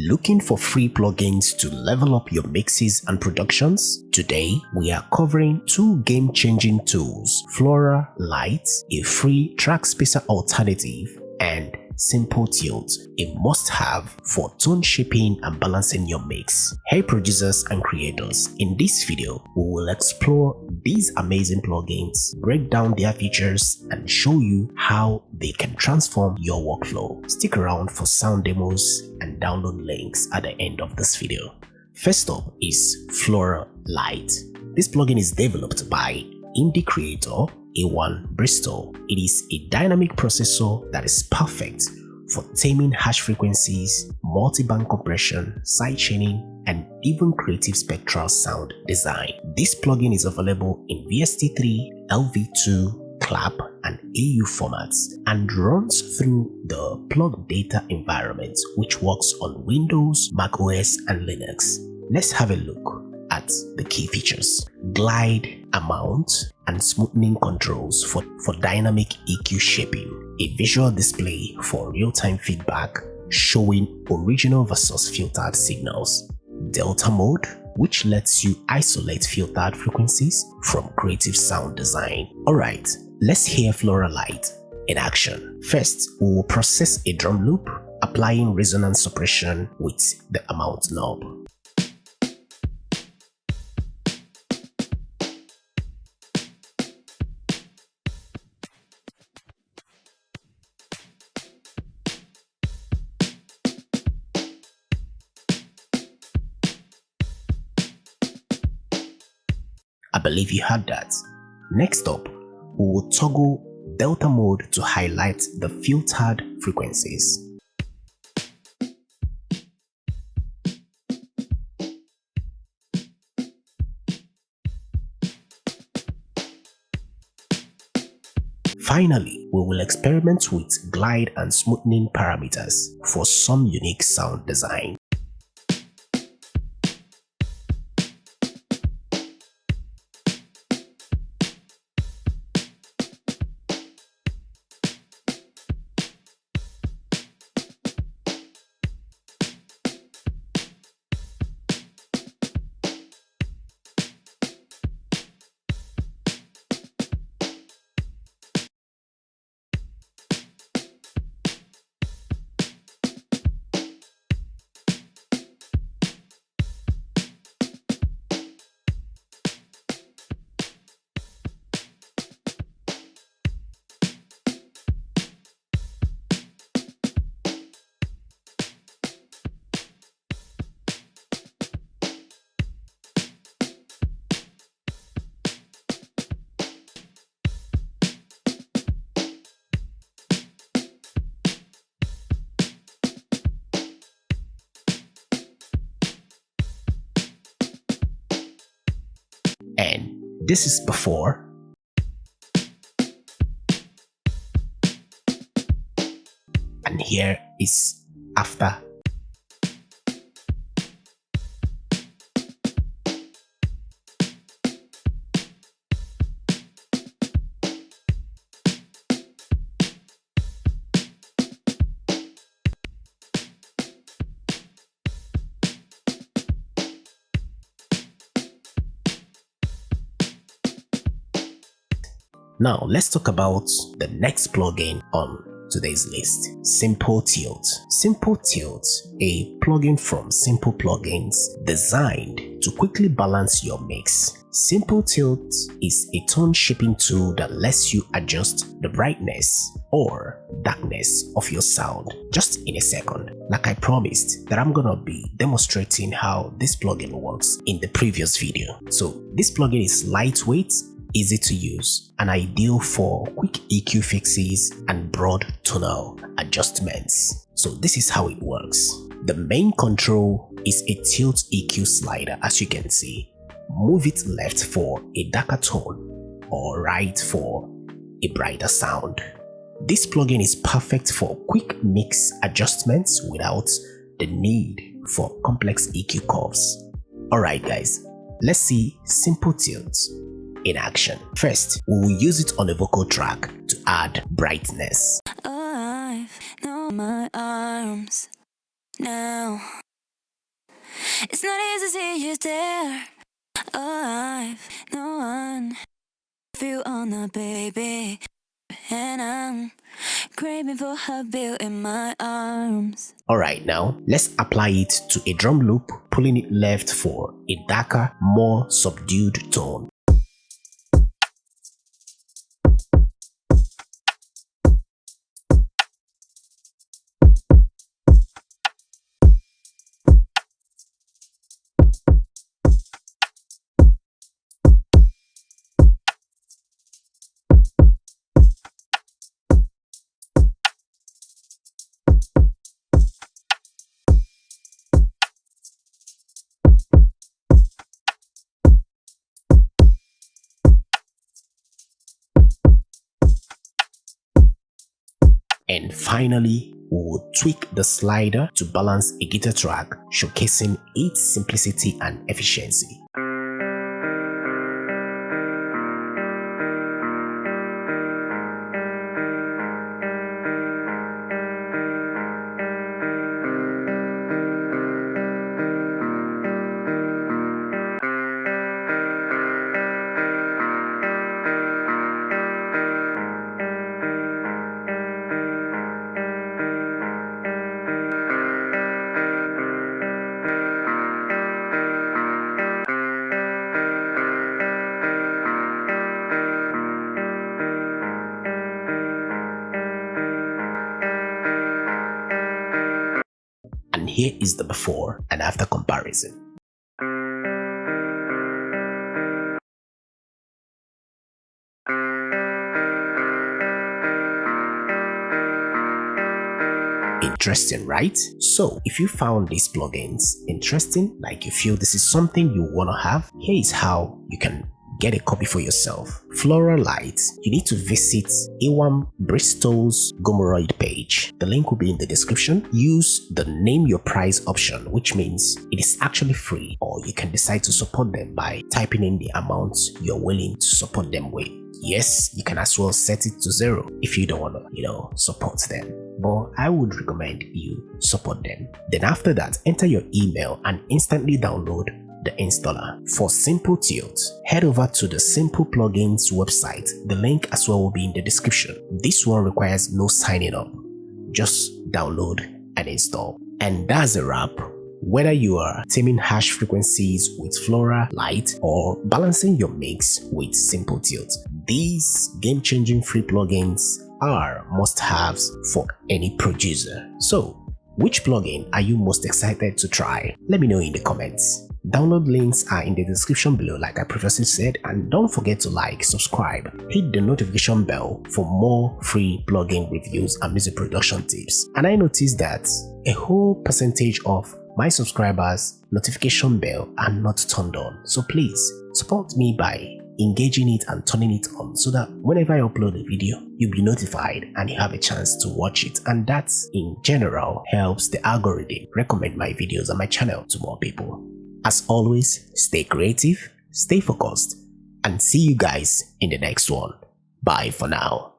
Looking for free plugins to level up your mixes and productions? Today, we are covering two game-changing tools, Florah Lite, a free Trackspacer alternative, and Simple Tilt, a must-have for tone shaping and balancing your mix. Hey producers and creators, in this video, we will explore these amazing plugins, break down their features, and show you how they can transform your workflow. Stick around for sound demos and download links at the end of this video. First up is Florah Lite. This plugin is developed by indie creator A1 Bristol. It is a dynamic processor that is perfect for taming hash frequencies, multi-band compression, sidechaining, and even creative spectral sound design. This plugin is available in VST3, LV2, CLAP, and AU formats and runs through the plug data environment, which works on Windows, macOS, and Linux. Let's have a look at the key features. Glide, amount, and smoothing controls for dynamic EQ shaping. A visual display for real-time feedback showing original versus filtered signals. Delta mode, which lets you isolate filtered frequencies from creative sound design. Alright, let's hear Florah Lite in action. First, we will process a drum loop, applying resonance suppression with the amount knob. I believe you heard that. Next up, we will toggle delta mode to highlight the filtered frequencies. Finally, we will experiment with glide and smoothing parameters for some unique sound design. And this is before, and here is after. Now let's talk about the next plugin on today's list, Simple Tilt. Simple Tilt, a plugin from Simple Plugins designed to quickly balance your mix. Simple Tilt is a tone shaping tool that lets you adjust the brightness or darkness of your sound just in a second. Like I promised that I'm gonna be demonstrating how this plugin works in the previous video. So this plugin is lightweight, easy to use, and ideal for quick EQ fixes and broad tonal adjustments. So this is how it works. The main control is a tilt EQ slider, as you can see. Move it left for a darker tone or right for a brighter sound. This plugin is perfect for quick mix adjustments without the need for complex EQ curves. Alright guys, let's see Simple Tilt in action. First, we will use it on a vocal track to add brightness. Alive, now my arms, now It's not easy to see you there. Alive, no one. Feel on the baby, and I'm craving for her built in my arms. Alright, now let's apply it to a drum loop, pulling it left for a darker, more subdued tone. And finally, we will tweak the slider to balance a guitar track, showcasing its simplicity and efficiency. And here is the before and after comparison. Interesting, right? So if you found these plugins interesting, like you feel this is something you want to have, here is how you can get a copy for yourself. Florah Lite, you need to visit A1 Bristol's Gomoroid page. The link will be in the description. Use the name your price option, which means it is actually free, or you can decide to support them by typing in the amount you're willing to support them with. Yes, you can as well set it to 0 if you don't want to, support them. But I would recommend you support them. Then after that, enter your email and instantly download the installer. For Simple Tilt, head over to the Simple Plugins website. The link as well will be in the description. This one requires no signing up. Just download and install. And that's a wrap. Whether you are taming hash frequencies with Florah Lite or balancing your mix with Simple Tilt, these game-changing free plugins are must-haves for any producer. So, which plugin are you most excited to try? Let me know in the comments. Download links are in the description below like I previously said, and don't forget to like, subscribe, hit the notification bell for more free plugin reviews and music production tips. And I noticed that a whole percentage of my subscribers' notification bell are not turned on, so please support me by engaging it and turning it on so that whenever I upload a video, you'll be notified and you have a chance to watch it, and that in general helps the algorithm recommend my videos and my channel to more people. As always, stay creative, stay focused, and see you guys in the next one. Bye for now.